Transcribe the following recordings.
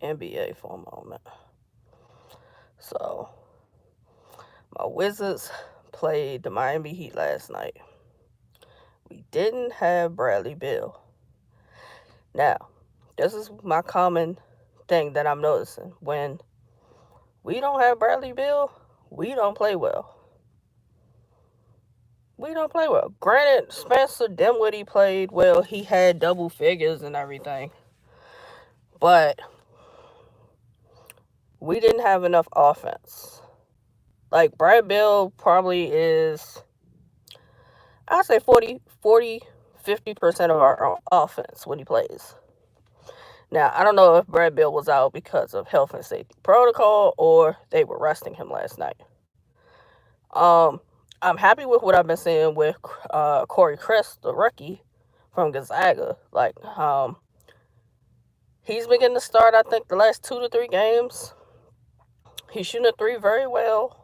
NBA for a moment. So, my Wizards played the Miami Heat last night. We didn't have Bradley Beal. Now, this is my common thing that I'm noticing. When we don't have Bradley Beal, we don't play well. We don't play well. Granted, Spencer Dinwiddie played well. He had double figures and everything. But we didn't have enough offense. Like, Brad Beal probably is, I'd say 50% of our offense when he plays. Now, I don't know if Brad Beal was out because of health and safety protocol or they were resting him last night. Um, I'm happy with what I've been seeing with Corey Chris, the rookie from Gonzaga. He's been getting the start, I think, the last 2 to 3 games. He's shooting the three very well.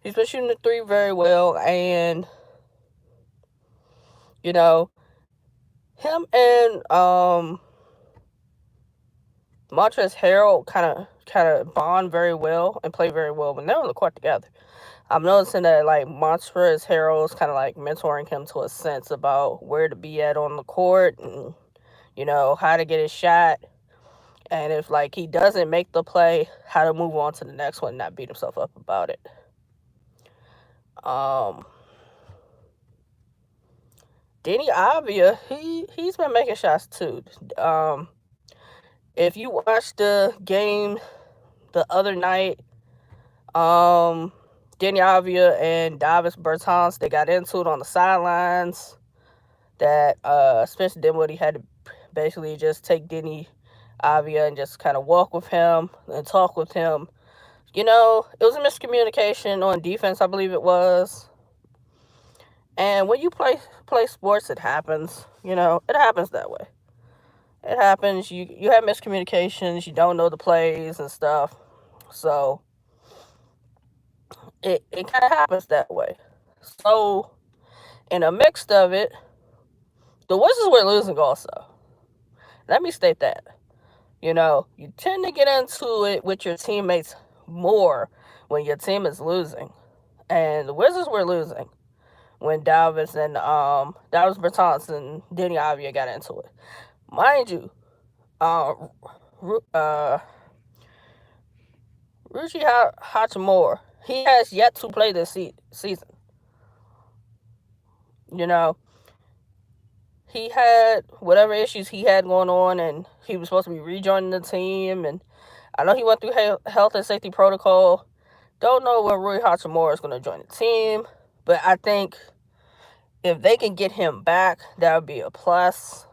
He's been shooting the three very well, and you know, him and Montrezl Harrell kind of bond very well and play very well when they're on the court together. I'm noticing that like Montrezl Harrell is kind of like mentoring him to a sense about where to be at on the court and how to get his shot, and if like he doesn't make the play, how to move on to the next one and not beat himself up about it. Um, Denny Avia, he's been making shots too. If you watch the game the other night, Denny Avia and Davis Bertans, they got into it on the sidelines. That Spencer Dinwiddie had to basically just take Denny Avia and just kind of walk with him and talk with him. It was a miscommunication on defense, I believe it was. And when you play sports, it happens. It happens that way. It happens. You have miscommunications. You don't know the plays and stuff. So it kind of happens that way. So in a mix of it, the Wizards were losing also. Let me state that. You tend to get into it with your teammates more when your team is losing. And the Wizards were losing when Davis Bertans and Denny Avia got into it. Mind you, uh, Ruchi Hachimura, he has yet to play this season. He had whatever issues he had going on, and he was supposed to be rejoining the team. And I know he went through health and safety protocol. Don't know when Rui Hachimura is going to join the team, but I think if they can get him back, that would be a plus.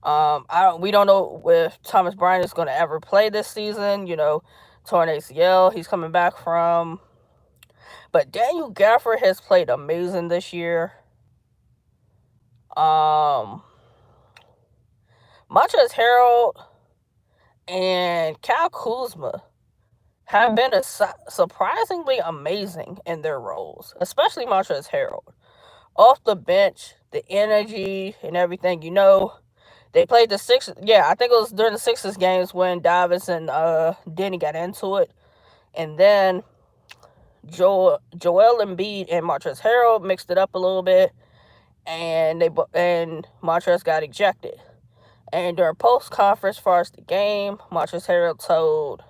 We don't know if Thomas Bryant is going to ever play this season. Torn ACL, he's coming back from. But Daniel Gafford has played amazing this year. Montrezl Harrell and Kyle Kuzma have been surprisingly amazing in their roles, especially Montrezl Harrell. Off the bench, the energy and everything. They played the Sixers. Yeah, I think it was during the Sixers games when Davis and Denny got into it, and then Joel Embiid and Montrezl Harrell mixed it up a little bit, and Montrezl got ejected. And during post-conference, as far as the game, Montrezl Harrell told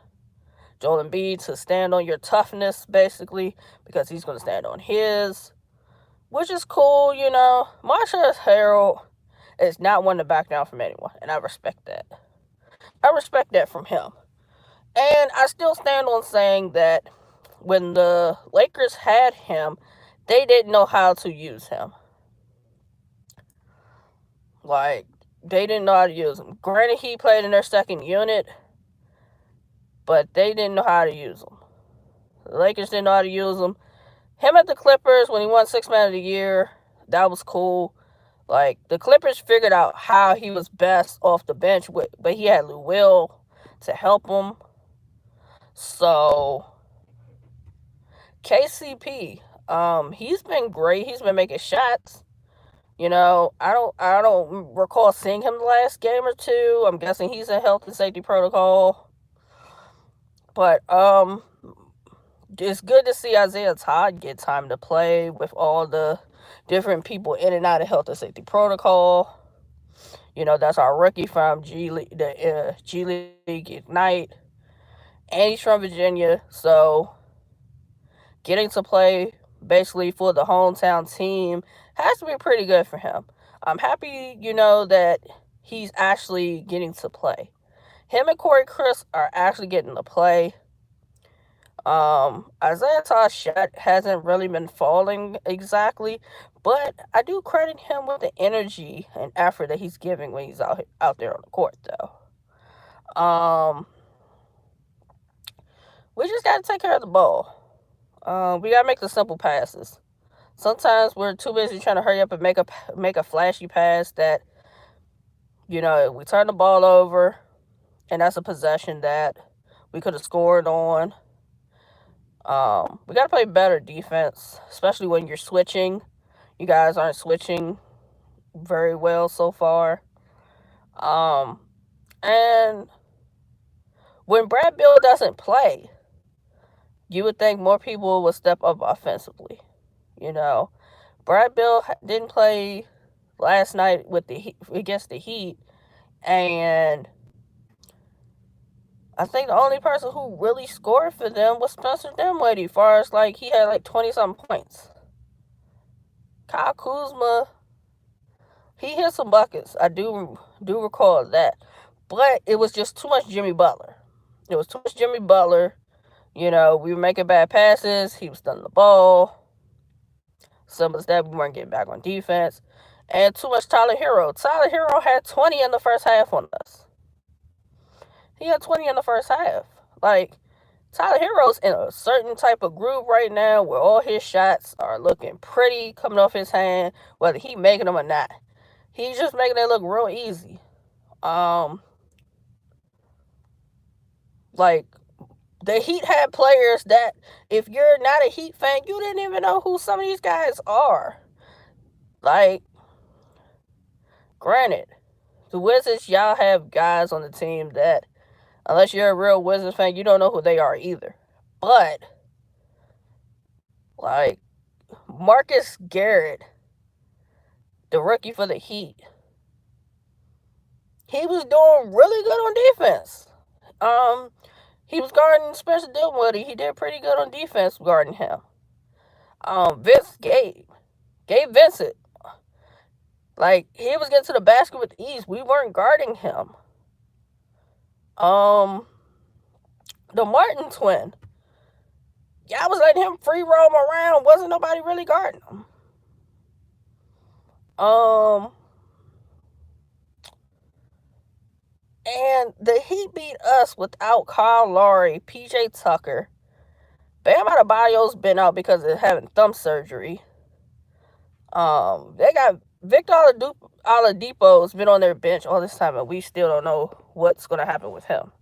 Joel Embiid to stand on your toughness, basically, because he's going to stand on his, which is cool. Montrezl Harrell is not one to back down from anyone, and I respect that. I respect that from him. And I still stand on saying that when the Lakers had him, they didn't know how to use him. Like, they didn't know how to use him. Granted, he played in their second unit, but they didn't know how to use him. The Lakers didn't know how to use him. Him at the Clippers, when he won Sixth Man of the Year, that was cool. Like, the Clippers figured out how he was best off the bench, but he had Lou Will to help him. So, KCP, he's been great. He's been making shots. I don't recall seeing him the last game or two. I'm guessing he's in health and safety protocol. But it's good to see Isaiah Todd get time to play with all the different people in and out of health and safety protocol. That's our rookie from G League, the G League Ignite, and he's from Virginia, so getting to play basically for the hometown team has to be pretty good for him. I'm happy, that he's actually getting to play. Him and Corey Chris are actually getting to play. Isaiah Todd's shot hasn't really been falling exactly, but I do credit him with the energy and effort that he's giving when he's out there on the court, though. We just gotta take care of the ball. We gotta make the simple passes. Sometimes we're too busy trying to hurry up and make a flashy pass that, we turn the ball over, and that's a possession that we could have scored on. We got to play better defense, especially when you're switching. You guys aren't switching very well so far. And when Brad Beal doesn't play, you would think more people would step up offensively. Brad Beal didn't play last night against the Heat, and I think the only person who really scored for them was Spencer Dinwiddie. As far as he had 20-something points. Kyle Kuzma, he hit some buckets. I do recall that, but it was just too much Jimmy Butler. It was too much Jimmy Butler. We were making bad passes. He was stunning the ball. Some of that we weren't getting back on defense, and too much Tyler Hero. Tyler Hero had 20 in the first half on us. He had 20 in the first half. Tyler Hero's in a certain type of groove right now where all his shots are looking pretty coming off his hand, whether he making them or not. He's just making it look real easy. The Heat had players that, if you're not a Heat fan, you didn't even know who some of these guys are. Granted, the Wizards, y'all have guys on the team that, unless you're a real Wizards fan, you don't know who they are either. But, Marcus Garrett, the rookie for the Heat, he was doing really good on defense. He was guarding Spencer Dinwiddie. He did pretty good on defense guarding him. Gabe Vincent, he was getting to the basket with ease. We weren't guarding him. The Martin twin, y'all was letting him free roam around. Wasn't nobody really guarding him. And the Heat beat us without Kyle Lowry, PJ Tucker. Bam Adebayo's been out because of having thumb surgery. They got Victor Oladipo's been on their bench all this time, and we still don't know what's going to happen with him.